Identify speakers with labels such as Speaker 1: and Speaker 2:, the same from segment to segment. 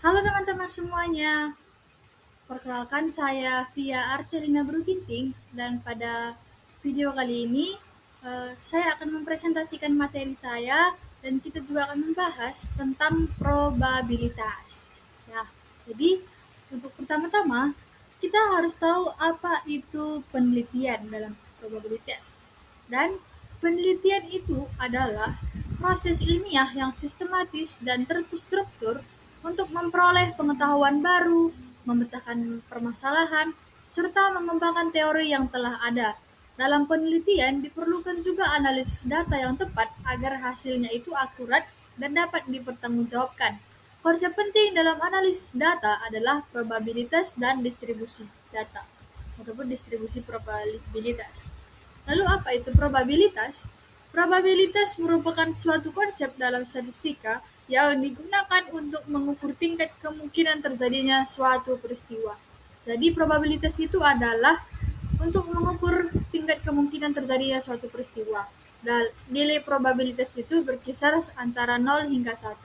Speaker 1: Halo teman-teman semuanya, perkenalkan saya Via Arcelina Bruginting dan pada video kali ini saya akan mempresentasikan materi saya dan kita juga akan membahas tentang probabilitas. Ya, jadi untuk pertama-tama kita harus tahu apa itu penelitian dalam probabilitas. Dan penelitian itu adalah proses ilmiah yang sistematis dan terstruktur untuk memperoleh pengetahuan baru, memecahkan permasalahan, serta mengembangkan teori yang telah ada. Dalam penelitian diperlukan juga analisis data yang tepat agar hasilnya itu akurat dan dapat dipertanggungjawabkan. Konsep penting dalam analisis data adalah probabilitas dan distribusi data, ataupun distribusi probabilitas. Lalu apa itu probabilitas? Probabilitas merupakan suatu konsep dalam statistika yang digunakan untuk mengukur tingkat kemungkinan terjadinya suatu peristiwa. Jadi probabilitas itu adalah untuk mengukur tingkat kemungkinan terjadinya suatu peristiwa. Dan nilai probabilitas itu berkisar antara 0 hingga 1,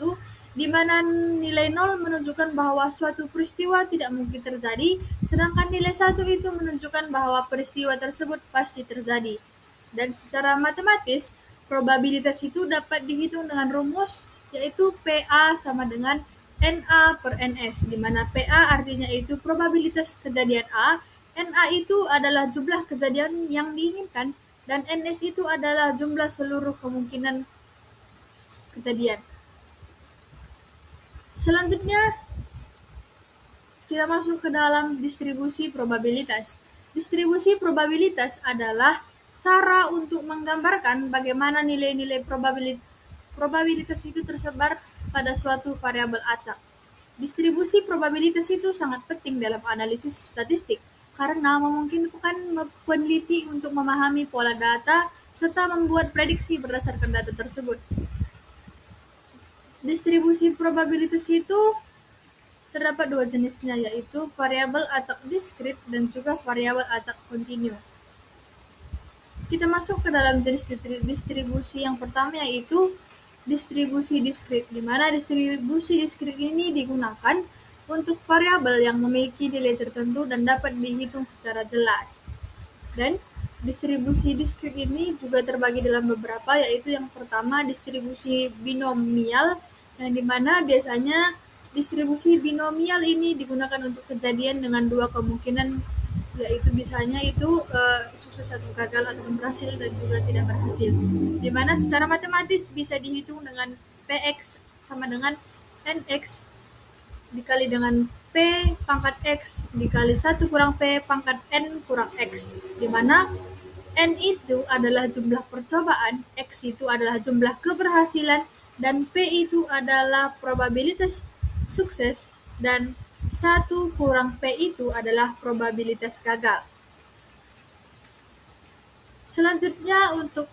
Speaker 1: di mana nilai 0 menunjukkan bahwa suatu peristiwa tidak mungkin terjadi, sedangkan nilai 1 itu menunjukkan bahwa peristiwa tersebut pasti terjadi. Dan secara matematis, probabilitas itu dapat dihitung dengan rumus yaitu PA sama dengan NA per NS, di mana PA artinya itu probabilitas kejadian A, NA itu adalah jumlah kejadian yang diinginkan, dan NS itu adalah jumlah seluruh kemungkinan kejadian. Selanjutnya, kita masuk ke dalam distribusi probabilitas. Distribusi probabilitas adalah cara untuk menggambarkan bagaimana nilai-nilai probabilitas itu tersebar pada suatu variabel acak. Distribusi probabilitas itu sangat penting dalam analisis statistik karena memungkinkan peneliti untuk memahami pola data serta membuat prediksi berdasarkan data tersebut. Distribusi probabilitas itu terdapat dua jenisnya, yaitu variabel acak diskrit dan juga variabel acak kontinu. Kita masuk ke dalam jenis distribusi yang pertama, yaitu distribusi diskrit, di mana distribusi diskrit ini digunakan untuk variabel yang memiliki nilai tertentu dan dapat dihitung secara jelas. Dan distribusi diskrit ini juga terbagi dalam beberapa, yaitu yang pertama distribusi binomial, yang dimana biasanya distribusi binomial ini digunakan untuk kejadian dengan dua kemungkinan, yaitu biasanya itu sukses atau gagal atau berhasil dan juga tidak berhasil, di mana secara matematis bisa dihitung dengan Px sama dengan Nx dikali dengan P pangkat X dikali 1 kurang P pangkat N kurang X, di mana N itu adalah jumlah percobaan, X itu adalah jumlah keberhasilan, dan P itu adalah probabilitas sukses, dan 1 kurang P itu adalah probabilitas gagal. Selanjutnya untuk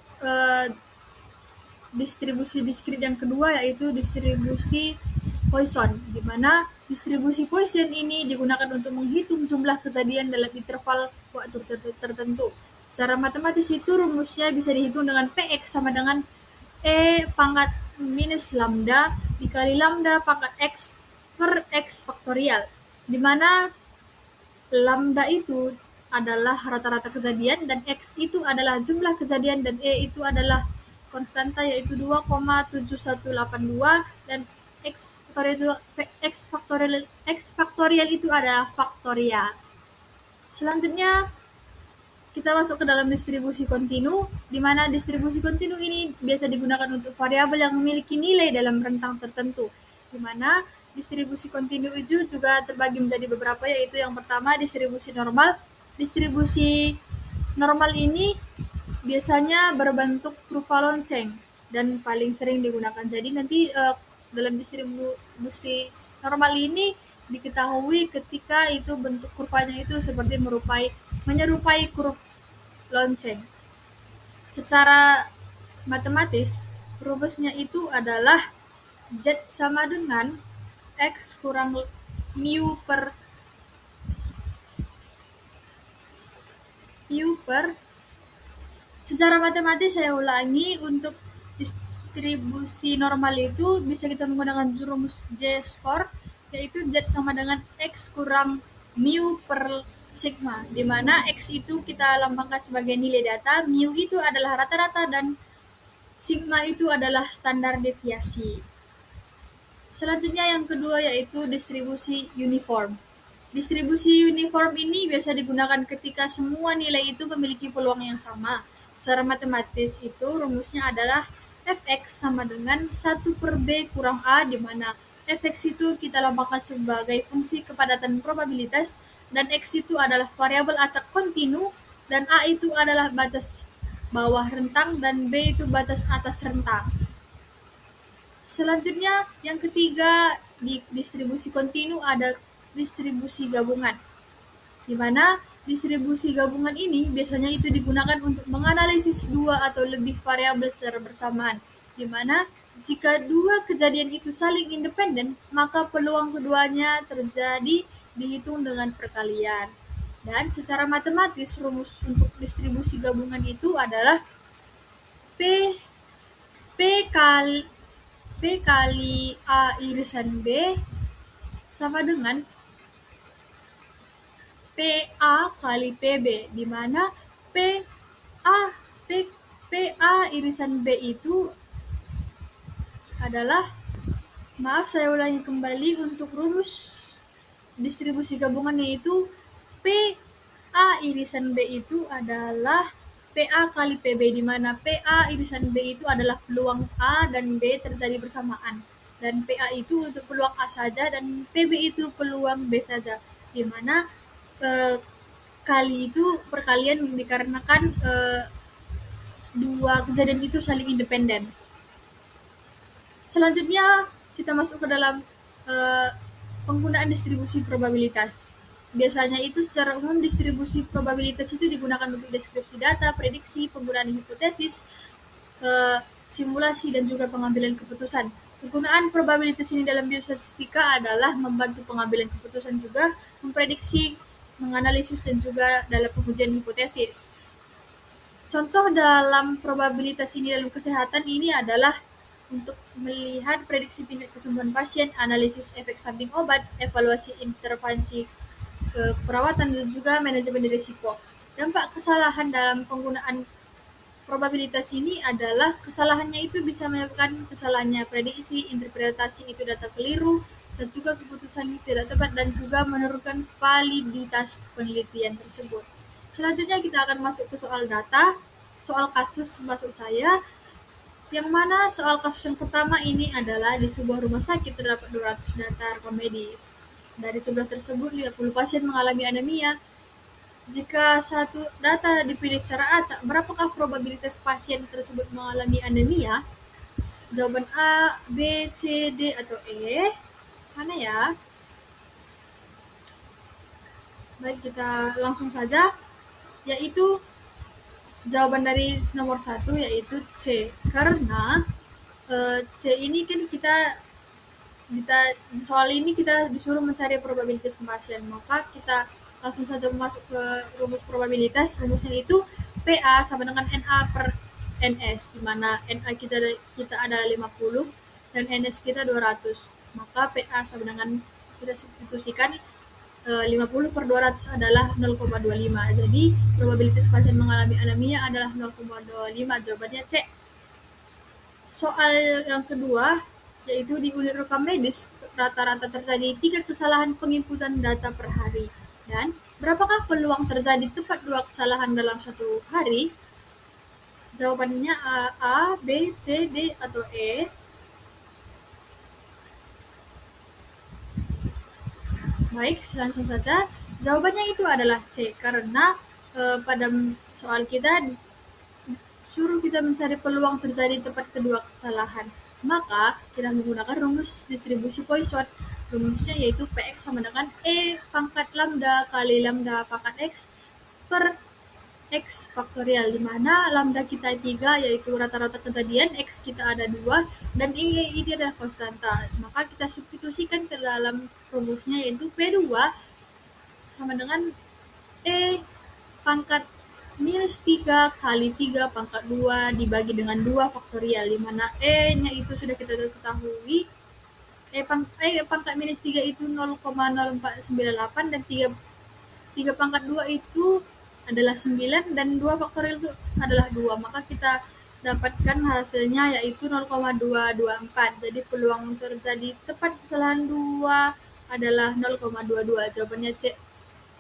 Speaker 1: distribusi diskrit yang kedua, yaitu distribusi Poisson, di mana distribusi Poisson ini digunakan untuk menghitung jumlah kejadian dalam interval waktu tertentu. Secara matematis itu rumusnya bisa dihitung dengan Px sama dengan E pangkat minus lambda dikali lambda pangkat X per X faktorial, di mana lambda itu adalah rata-rata kejadian dan X itu adalah jumlah kejadian dan E itu adalah konstanta, yaitu 2,7182, dan X faktorial itu adalah faktorial. Selanjutnya kita masuk ke dalam distribusi kontinu, di mana distribusi kontinu ini biasa digunakan untuk variabel yang memiliki nilai dalam rentang tertentu, di mana distribusi kontinu itu juga terbagi menjadi beberapa, yaitu yang pertama distribusi normal. Distribusi normal ini biasanya berbentuk rupa lonceng dan paling sering digunakan. Jadi nanti dalam distribusi normal ini diketahui ketika itu bentuk kurvanya itu seperti menyerupai kurva lonceng. Secara matematis, rumusnya itu adalah Z sama dengan X kurang mu per secara matematis, saya ulangi, untuk distribusi normal itu bisa kita menggunakan rumus J-score, yaitu Z sama dengan X kurang mu per sigma, di mana X itu kita lambangkan sebagai nilai data, mu itu adalah rata-rata, dan sigma itu adalah standar deviasi. Selanjutnya yang kedua yaitu distribusi uniform. Distribusi uniform ini biasa digunakan ketika semua nilai itu memiliki peluang yang sama. Secara matematis itu rumusnya adalah Fx sama dengan 1 per B kurang A, di mana Fx itu kita lambangkan sebagai fungsi kepadatan probabilitas, dan X itu adalah variabel acak kontinu, dan A itu adalah batas bawah rentang, dan B itu batas atas rentang. Selanjutnya yang ketiga di distribusi kontinu ada distribusi gabungan, di mana distribusi gabungan ini biasanya itu digunakan untuk menganalisis dua atau lebih variabel secara bersamaan, di mana jika dua kejadian itu saling independen, maka peluang keduanya terjadi dihitung dengan perkalian. Dan secara matematis rumus untuk distribusi gabungan itu adalah P P kali P kali A irisan B sama dengan PA kali PB, di mana PA P, PA irisan B itu adalah, maaf saya ulangi kembali untuk rumus distribusi gabungan, yaitu PA irisan B itu adalah PA kali PB, di mana PA irisan B itu adalah peluang A dan B terjadi bersamaan, dan PA itu untuk peluang A saja dan PB itu peluang B saja, di mana kali itu perkalian dikarenakan dua kejadian itu saling independen. Selanjutnya kita masuk ke dalam penggunaan distribusi probabilitas. Biasanya itu secara umum distribusi probabilitas itu digunakan untuk deskripsi data, prediksi, penggunaan hipotesis, simulasi, dan juga pengambilan keputusan. Kegunaan probabilitas ini dalam biostatistika adalah membantu pengambilan keputusan, juga memprediksi, menganalisis, dan juga dalam pengujian hipotesis. Contoh dalam probabilitas ini dalam kesehatan ini adalah untuk melihat prediksi tingkat kesembuhan pasien, analisis efek samping obat, evaluasi intervensi keperawatan, dan juga manajemen risiko. Dampak kesalahan dalam penggunaan probabilitas ini adalah kesalahannya itu bisa menyebabkan kesalahannya prediksi, interpretasi itu data keliru, dan juga keputusan tidak tepat, dan juga menurunkan validitas penelitian tersebut. Selanjutnya kita akan masuk ke soal data, soal kasus maksud saya, yang mana soal kasus yang pertama ini adalah di sebuah rumah sakit terdapat 200 data rekam medis. Dari jumlah tersebut 50 pasien mengalami anemia. Jika satu data dipilih secara acak, berapakah probabilitas pasien tersebut mengalami anemia? Jawaban A, B, C, D, atau E? Mana ya? Baik, kita langsung saja, yaitu jawaban dari nomor 1 yaitu C, karena C ini kan kita soal ini kita disuruh mencari probabilitas pasien, maka kita langsung saja masuk ke rumus probabilitas. Rumusnya itu PA sama dengan NA per NS, di mana NA kita ada 50 dan NS kita 200, maka PA sama dengan, kita substitusikan 50 per 200 adalah 0,25. Jadi probabilitas pasien mengalami anemia adalah 0,25. Jawabannya C. Soal yang kedua, yaitu di unit rekam medis, rata-rata terjadi 3 kesalahan penginputan data per hari. Dan berapakah peluang terjadi tepat 2 kesalahan dalam satu hari? Jawabannya A, B, C, D, atau E. Baik, langsung saja. Jawabannya itu adalah C, karena pada soal kita suruh kita mencari peluang terjadi tepat kedua kesalahan. Maka kita menggunakan rumus distribusi Poisson. Rumusnya yaitu Px sama dengan E pangkat lambda kali lambda pangkat X per X faktorial, di mana lambda kita 3 yaitu rata-rata kejadian, X kita ada 2, dan ini adalah konstanta. Maka kita substitusikan ke dalam rumusnya, yaitu P2 sama dengan E pangkat minus 3 kali 3 pangkat 2 dibagi dengan 2 faktorial, di mana E-nya itu sudah kita ketahui, pangkat minus 3 itu 0,0498 dan 3 pangkat 2 itu adalah 9 dan 2 faktorial itu adalah 2. Maka kita dapatkan hasilnya yaitu 0,224. Jadi peluang terjadi tepat kesalahan 2 adalah 0,22. Jawabannya C.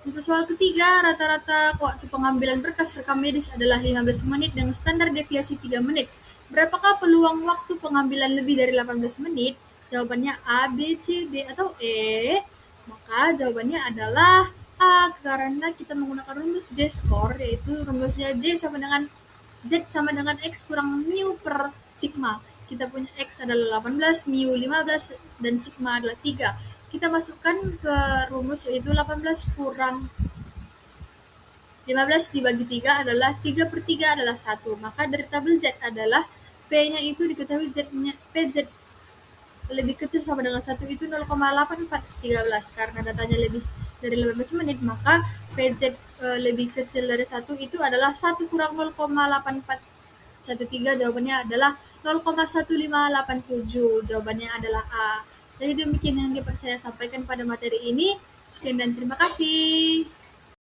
Speaker 1: Untuk soal ketiga, rata-rata waktu pengambilan berkas rekam medis adalah 15 menit dengan standar deviasi 3 menit. Berapakah peluang waktu pengambilan lebih dari 18 menit? Jawabannya A, B, C, D, atau E. Maka jawabannya adalah A, karena kita menggunakan rumus J-score, yaitu rumusnya Z sama dengan X kurang mu per sigma. Kita punya X adalah 18, mu 15, dan sigma adalah 3. Kita masukkan ke rumus yaitu 18 kurang 15 dibagi 3 adalah 3 per 3 adalah 1. Maka dari tabel Z adalah P-nya itu diketahui Z-nya, PZ lebih kecil sama dengan 1 itu 0,8413. Karena datanya lebih dari 15 menit, maka PZ lebih kecil dari 1 itu adalah 1 kurang 0,8413. Jawabannya adalah 0,1587. Jawabannya adalah A. Jadi demikian yang dapat saya sampaikan pada materi ini. Sekian dan terima kasih.